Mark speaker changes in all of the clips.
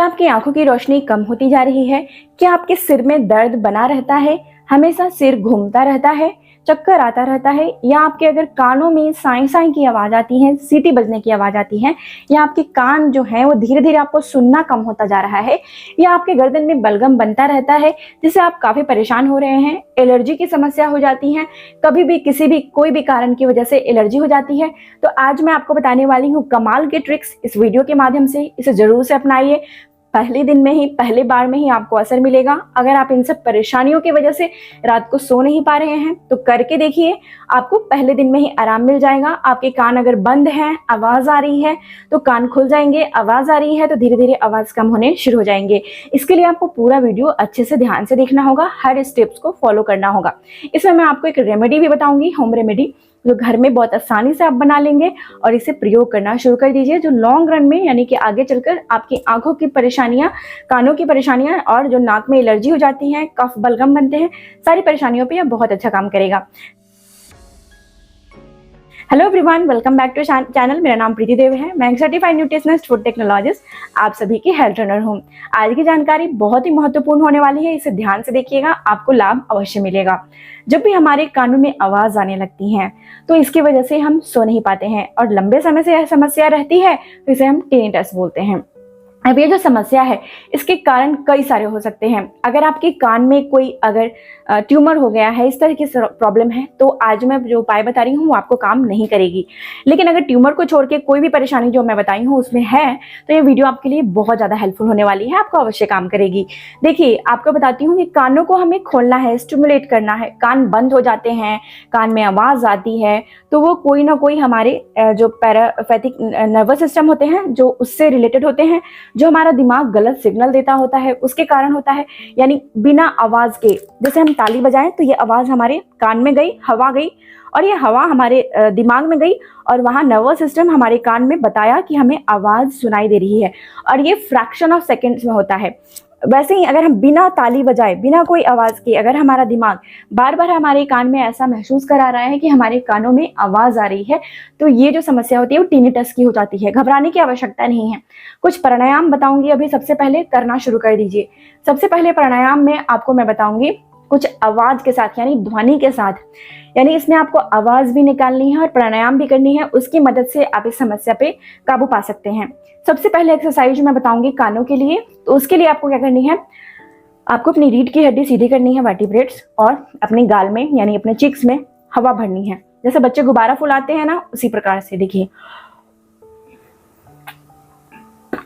Speaker 1: क्या आपकी आंखों की रोशनी कम होती जा रही है? क्या आपके सिर में दर्द बना रहता है? हमेशा सिर घूमता रहता है, चक्कर आता रहता है, या आपके अगर कानों में साई साई की आवाज आती है, सीटी बजने की आवाज आती है, या आपके कान जो है वो धीरे धीरे आपको सुनना कम होता जा रहा है, या आपके गर्दन में बलगम बनता रहता है जिससे आप काफी परेशान हो रहे हैं, एलर्जी की समस्या हो जाती है, कभी भी किसी भी कोई भी कारण की वजह से एलर्जी हो जाती है, तो आज मैं आपको बताने वाली हूँ कमाल के ट्रिक्स इस वीडियो के माध्यम से। इसे जरूर से अपनाइए। पहले दिन में ही, पहले बार में ही आपको असर मिलेगा। अगर आप इन सब परेशानियों की वजह से रात को सो नहीं पा रहे हैं तो करके देखिए, आपको पहले दिन में ही आराम मिल जाएगा। आपके कान अगर बंद हैं, आवाज आ रही है तो कान खुल जाएंगे, आवाज आ रही है तो धीरे धीरे आवाज कम होने शुरू हो जाएंगे। इसके लिए आपको पूरा वीडियो अच्छे से ध्यान से देखना होगा, हर स्टेप्स को फॉलो करना होगा। इसमें मैं आपको एक रेमेडी भी बताऊंगी, होम रेमेडी, जो घर में बहुत आसानी से आप बना लेंगे और इसे प्रयोग करना शुरू कर दीजिए, जो लॉन्ग रन में यानी कि आगे चलकर आपकी आंखों की परेशानियां, कानों की परेशानियां और जो नाक में एलर्जी हो जाती है, कफ बलगम बनते हैं, सारी परेशानियों पे यह बहुत अच्छा काम करेगा। Hello everyone, welcome back to channel. मेरा नाम प्रीति देव है। मैं एक सर्टिफाइड न्यूट्रिशनिस्ट, फूड टेक्नोलॉजिस्ट, आप सभी की हेल्थ ट्रेनर हूँ। आज की जानकारी बहुत ही महत्वपूर्ण होने वाली है, इसे ध्यान से देखिएगा, आपको लाभ अवश्य मिलेगा। जब भी हमारे कानों में आवाज आने लगती है तो इसकी वजह से हम सो नहीं पाते हैं और लंबे समय से यह समस्या रहती है, तो इसे हम टिनिटस बोलते हैं। अब ये जो समस्या है, इसके कारण कई सारे हो सकते हैं। अगर आपके कान में कोई अगर ट्यूमर हो गया है, इस तरह की प्रॉब्लम है, तो आज मैं जो उपाय बता रही हूँ वो आपको काम नहीं करेगी। लेकिन अगर ट्यूमर को छोड़ के कोई भी परेशानी जो मैं बताई हूँ उसमें है, तो ये वीडियो आपके लिए बहुत ज़्यादा हेल्पफुल होने वाली है, आपको अवश्य काम करेगी। देखिए, आपको बताती हूँ कि कानों को हमें खोलना है, स्टिमुलेट करना है। कान बंद हो जाते हैं, कान में आवाज़ आती है, तो वो कोई ना कोई हमारे जो पैरापैथिक नर्वस सिस्टम होते हैं, जो उससे रिलेटेड होते हैं, जो हमारा दिमाग गलत सिग्नल देता होता है, उसके कारण होता है। यानी बिना आवाज के, जैसे हम ताली बजाएं तो ये आवाज हमारे कान में गई, हवा गई, और ये हवा हमारे दिमाग में गई, और वहां नर्वस सिस्टम हमारे कान में बताया कि हमें आवाज सुनाई दे रही है, और ये फ्रैक्शन ऑफ सेकेंड्स में होता है। वैसे ही अगर हम बिना ताली बजाए, बिना कोई आवाज के, अगर हमारा दिमाग बार बार हमारे कान में ऐसा महसूस करा रहा है कि हमारे कानों में आवाज आ रही है, तो ये जो समस्या होती है वो टिनिटस की हो जाती है। घबराने की आवश्यकता नहीं है। कुछ प्राणायाम बताऊंगी अभी, सबसे पहले करना शुरू कर दीजिए। सबसे पहले प्राणायाम में आपको मैं बताऊंगी कुछ आवाज के साथ, यानी ध्वनि के साथ, यानी इसमें आपको आवाज भी निकालनी है और प्राणायाम भी करनी है। उसकी मदद से आप इस समस्या पे काबू पा सकते हैं। सबसे पहले एक्सरसाइज मैं बताऊंगी कानों के लिए, तो उसके लिए आपको क्या करनी है, आपको अपनी रीढ़ की हड्डी सीधी करनी है, वर्टिब्रेट्स, और अपने गाल में यानी अपने चिक्स में हवा भरनी है। जैसे बच्चे गुब्बारा फुलाते हैं ना, उसी प्रकार से देखिए,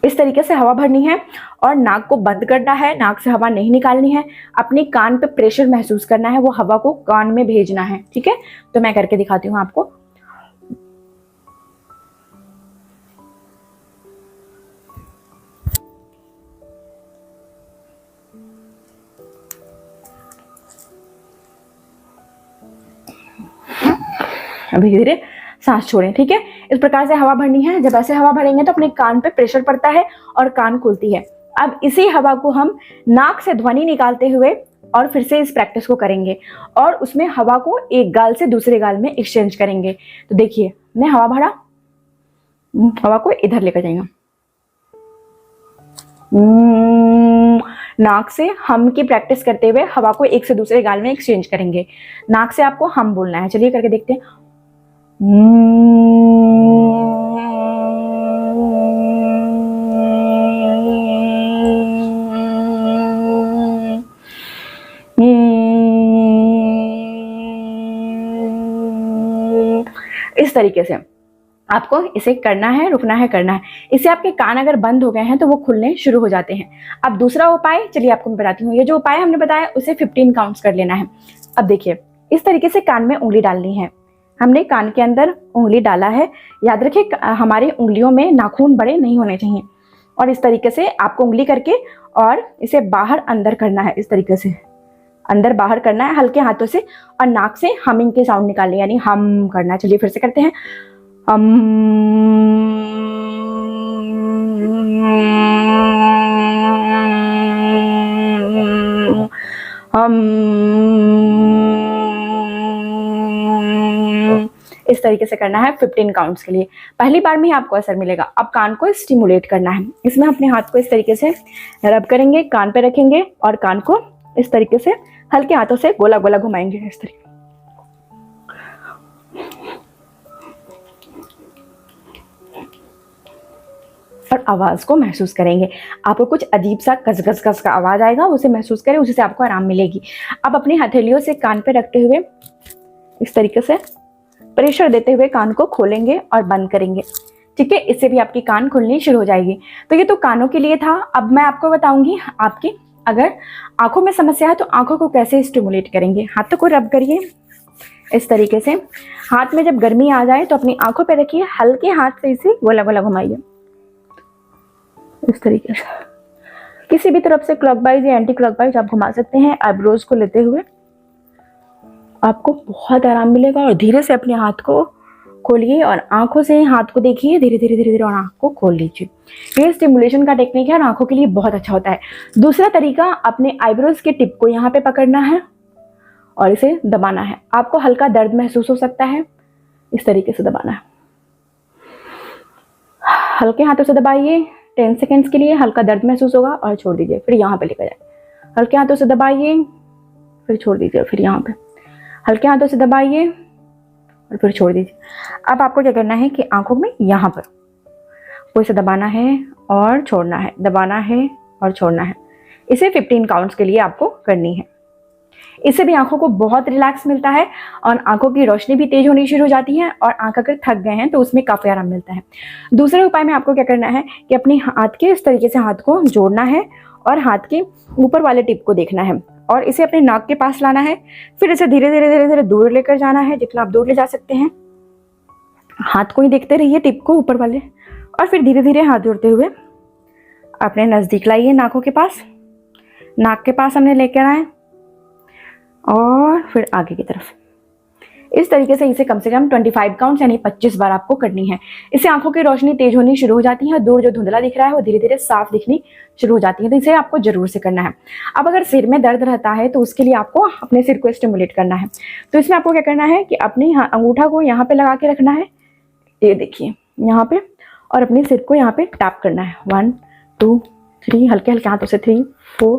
Speaker 1: इस तरीके से हवा भरनी है और नाक को बंद करना है, नाक से हवा नहीं निकालनी है। अपने कान पे प्रेशर महसूस करना है, वो हवा को कान में भेजना है। ठीक है, तो मैं करके दिखाती हूँ आपको। अभी धीरे धीरे सांस छोड़ें। ठीक है, इस प्रकार से हवा भरनी है। जब ऐसे हवा भरेंगे तो अपने कान पे प्रेशर पड़ता है और कान खुलती है। अब इसी हवा को हम नाक से ध्वनि निकालते हुए और फिर से इस प्रैक्टिस को करेंगे, और उसमें हवा को एक गाल से दूसरे गाल में एक्सचेंज करेंगे। तो देखिए, मैं हवा भरा, हवा को इधर लेकर जाएंगे, नाक से हम की प्रैक्टिस करते हुए हवा को एक से दूसरे गाल में एक्सचेंज करेंगे। नाक से आपको हम बोलना है। चलिए करके देखते हैं। इस तरीके से आपको इसे करना है, रुकना है, करना है। इससे आपके कान अगर बंद हो गए हैं तो वो खुलने शुरू हो जाते हैं। अब दूसरा उपाय, चलिए आपको मैं बताती हूँ। ये जो उपाय हमने बताया उसे 15 काउंट्स कर लेना है। अब देखिए, इस तरीके से कान में उंगली डालनी है। हमने कान के अंदर उंगली डाला है। याद रखिए, हमारी उंगलियों में नाखून बड़े नहीं होने चाहिए, और इस तरीके से आपको उंगली करके और इसे बाहर अंदर करना है। इस तरीके से अंदर बाहर करना है हल्के हाथों से, और नाक से हमिंग के साउंड निकालने, यानी हम करना है। चलिए फिर से करते हैं। इस तरीके से करना है 15 काउंट्स के लिए। पहली बार में ही आपको असर मिलेगा। अब कान को स्टिमुलेट करना है। इसमें अपने हाथ को इस तरीके से रब करेंगे, कान पे रखेंगे और कान को इस तरीके से हल्के हाथों से गोला गोला घुमाएंगे इस तरीके। और आवाज को महसूस करेंगे। आपको कुछ अजीब सा कस कस कस का आवाज आएगा, उसे महसूस करें, उसी से आपको आराम मिलेगी। अब अपनी हथेलियों से कान पे रखते हुए इस तरीके से प्रेशर देते हुए कान को खोलेंगे और बंद करेंगे। ठीक है, इससे भी आपकी कान खुलनी शुरू हो जाएगी। तो ये तो कानों के लिए था। अब मैं आपको बताऊंगी आपकी अगर आंखों में समस्या है तो आंखों को कैसे स्टिमुलेट करेंगे। हाथों को रब करिए इस तरीके से। हाथ में जब गर्मी आ जाए तो अपनी आंखों पे रखिए, हल्के हाथ से इसे गोला गोला घुमाइए इस तरीके से। किसी भी तरफ से क्लॉकवाइज या एंटी क्लॉकवाइज आप घुमा सकते हैं। आईब्रोज को लेते हुए आपको बहुत आराम मिलेगा। और धीरे से अपने हाथ को खोलिए और आंखों से हाथ को देखिए, धीरे धीरे धीरे धीरे, और आंख को खोल लीजिए। ये स्टिमुलेशन का टेक्निक है और आंखों के लिए बहुत अच्छा होता है। दूसरा तरीका, अपने आईब्रोज के टिप को यहाँ पे पकड़ना है और इसे दबाना है। आपको हल्का दर्द महसूस हो सकता है, इस तरीके से दबाना है। हल्के हाथों से दबाइए 10 सेकेंड्स के लिए। हल्का दर्द महसूस होगा और छोड़ दीजिए, फिर यहाँ पे लेकर जाए। हल्के हाथों से दबाइए, फिर छोड़ दीजिए, फिर यहाँ पे हल्के हाथों से दबाइए और फिर छोड़ दीजिए। अब आपको क्या करना है कि आंखों में यहाँ पर को इसे दबाना है और छोड़ना है, दबाना है और छोड़ना है। इसे 15 काउंट्स के लिए आपको करनी है। इससे भी आंखों को बहुत रिलैक्स मिलता है और आंखों की रोशनी भी तेज होनी शुरू हो जाती है और आंख अगर थक गए हैं तो उसमें काफी आराम मिलता है। दूसरे उपाय में आपको क्या करना है कि अपने हाथ के इस तरीके से हाथ को जोड़ना है और हाथ के ऊपर वाले टिप को देखना है और इसे अपने नाक के पास लाना है। फिर इसे धीरे धीरे धीरे धीरे दूर लेकर जाना है, जितना आप दूर ले जा सकते हैं। हाथ को ही देखते रहिए, टिप को ऊपर वाले, और फिर धीरे धीरे हाथ जोड़ते हुए अपने नजदीक लाइए, नाकों के पास। नाक के पास हमने लेकर आए और फिर आगे की तरफ। इस तरीके से इसे कम से कम 25 काउंट्स यानी 25 बार आपको करनी है। इससे आंखों की रोशनी तेज होनी शुरू हो जाती है, दूर जो धुंधला दिख रहा है वो धीरे धीरे साफ दिखनी शुरू हो जाती है। तो इसे आपको जरूर से करना है। अब अगर सिर में दर्द रहता है तो उसके लिए आपको अपने सिर को स्टिमुलेट करना है। तो इसमें आपको क्या करना है कि अपनी अंगूठा को यहाँ पे लगा के रखना है, ये देखिए यहाँ पे, और अपने सिर को यहाँ पे टैप करना है। 1 2 3, हल्के हल्के हाथों से 3 4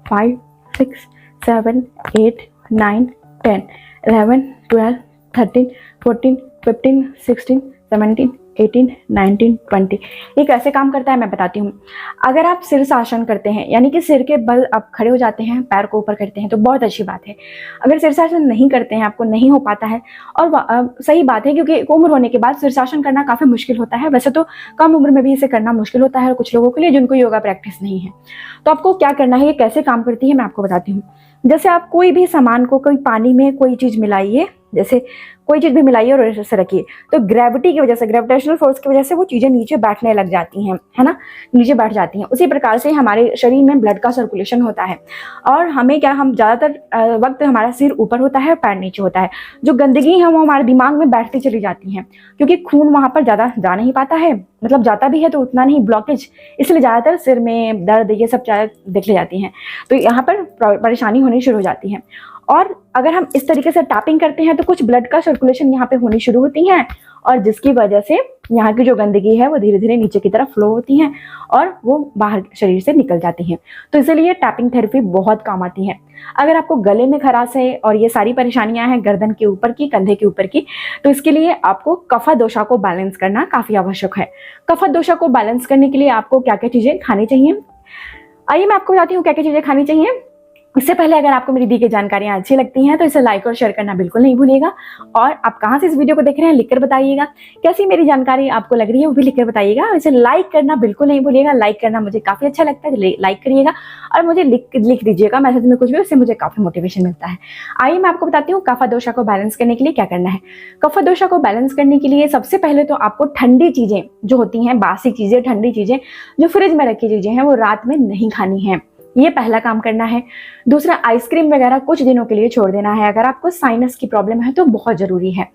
Speaker 1: 5 6 7 8 9 10 11 12 13 14 15 16 17 18 19 20। ये कैसे काम करता है मैं बताती हूँ। अगर आप शीर्षासन करते हैं, यानी कि सिर के बल आप खड़े हो जाते हैं, पैर को ऊपर करते हैं, तो बहुत अच्छी बात है। अगर शीर्षासन नहीं करते हैं, आपको नहीं हो पाता है, और सही बात है क्योंकि एक उम्र होने के बाद शीर्षासन करना काफ़ी मुश्किल होता है। वैसे तो कम उम्र में भी इसे करना मुश्किल होता है और कुछ लोगों के लिए जिनको योगा प्रैक्टिस नहीं है। तो आपको क्या करना है, ये कैसे काम करती है मैं आपको बताती हूँ। जैसे आप कोई भी सामान को, कोई पानी में कोई चीज़ मिलाइए, जैसे कोई चीज़ भी मिलाइए और ऐसे रखिए, तो ग्रेविटी की वजह से, ग्रेविटेशनल फोर्स की वजह से वो चीज़ें नीचे बैठने लग जाती हैं, है ना, नीचे बैठ जाती हैं। उसी प्रकार से हमारे शरीर में ब्लड का सर्कुलेशन होता है और हमें क्या, हम ज़्यादातर वक्त हमारा सिर ऊपर होता है और पैर नीचे होता है। जो गंदगी है वो हमारे दिमाग में बैठती चली जाती है क्योंकि खून वहाँ पर ज़्यादा जा नहीं पाता है, मतलब जाता भी है तो उतना नहीं, ब्लॉकेज, इसलिए ज़्यादातर सिर में दर्द ये सब देख ली जाती हैं। तो यहाँ पर परेशानी होनी शुरू हो जाती है। और अगर हम इस तरीके से टैपिंग करते हैं तो कुछ ब्लड का सर्कुलेशन यहाँ पे होनी शुरू होती है और जिसकी वजह से यहाँ की जो गंदगी है वो धीरे धीरे नीचे की तरफ फ्लो होती है और वो बाहर शरीर से निकल जाती है। तो इसलिए टैपिंग थेरेपी बहुत काम आती है। अगर आपको गले में खराश है और ये सारी परेशानियां हैं गर्दन के ऊपर की, कंधे के ऊपर की, तो इसके लिए आपको कफा दोषा को बैलेंस करना काफी आवश्यक है। कफा दोषा को बैलेंस करने के लिए आपको क्या क्या चीजें खानी चाहिए, आइए मैं आपको बताती हूँ क्या क्या चीजें खानी चाहिए। इससे पहले अगर आपको मेरी दी गई जानकारियां अच्छी लगती हैं तो इसे लाइक और शेयर करना बिल्कुल नहीं भूलिएगा। और आप कहां से इस वीडियो को देख रहे हैं लिखकर बताइएगा। कैसी मेरी जानकारी आपको लग रही है वो भी लिखकर बताइएगा। इसे लाइक करना बिल्कुल नहीं भूलिएगा। लाइक करना मुझे काफी अच्छा लगता है, लाइक करिएगा और मुझे लिख दीजिएगा मैसेज में कुछ भी, उससे मुझे काफी मोटिवेशन मिलता है। आइए मैं आपको बताती हूँ कफा दोषा को बैलेंस करने के लिए क्या करना है। कफा दोषा को बैलेंस करने के लिए सबसे पहले तो आपको ठंडी चीजें जो होती हैं, बासी चीजें, ठंडी चीजें जो फ्रिज में रखी चीजें हैं वो रात में नहीं खानी है, ये पहला काम करना है। दूसरा, आइसक्रीम वगैरह कुछ दिनों के लिए छोड़ देना है। अगर आपको साइनस की प्रॉब्लम है तो बहुत जरूरी है।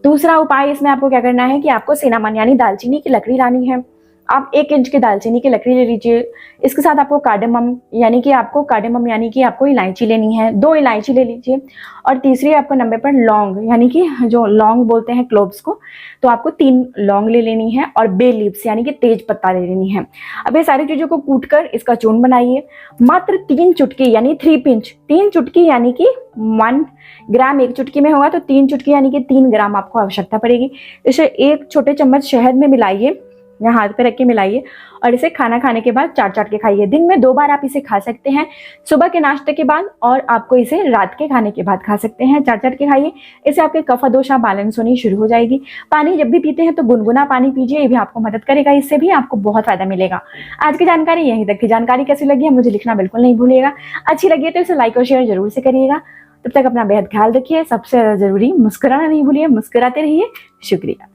Speaker 1: दूसरा उपाय इसमें आपको क्या करना है कि आपको सिनामन यानी दालचीनी की लकड़ी लानी है। आप 1 इंच की दालचीनी की लकड़ी ले लीजिए। इसके साथ आपको कार्डेमम यानी कि आपको इलायची लेनी है, 2 इलायची ले लीजिए। और तीसरी आपको नंबर पर लौंग यानी कि जो लौंग बोलते हैं क्लोव्स को, तो आपको 3 लौंग ले लेनी है और बे लीव्स यानी कि तेज पत्ता ले लेनी है। अब ये सारी चीज़ों को कूट कर इसका चूर्ण बनाइए। मात्र 3 चुटकी यानी 3 पिंच, 3 चुटकी यानी कि 1 ग्राम 1 चुटकी में होगा, तो 3 चुटकी यानी कि 3 ग्राम आपको आवश्यकता पड़ेगी। इसे 1 छोटे चम्मच शहद में मिलाइए, या हाथ पे रख के मिलाइए और इसे खाना खाने के बाद चाट के खाइए। दिन में 2 बार आप इसे खा सकते हैं, सुबह के नाश्ते के बाद और आपको इसे रात के खाने के बाद खा सकते हैं। चाट के खाइए, इससे आपके कफदोषा बैलेंस होनी शुरू हो जाएगी। पानी जब भी पीते हैं तो गुनगुना पानी पीजिए, ये भी आपको मदद करेगा, इससे भी आपको बहुत फायदा मिलेगा। आज की जानकारी यहीं तक थी। जानकारी कैसी लगी है मुझे लिखना बिल्कुल नहीं भूलिएगा। अच्छी लगी है तो इसे लाइक और शेयर जरूर से करिएगा। तब तक अपना बेहद ख्याल रखिए। सबसे ज्यादा जरूरी मुस्कुराना नहीं भूलिए, मुस्कुराते रहिए। शुक्रिया।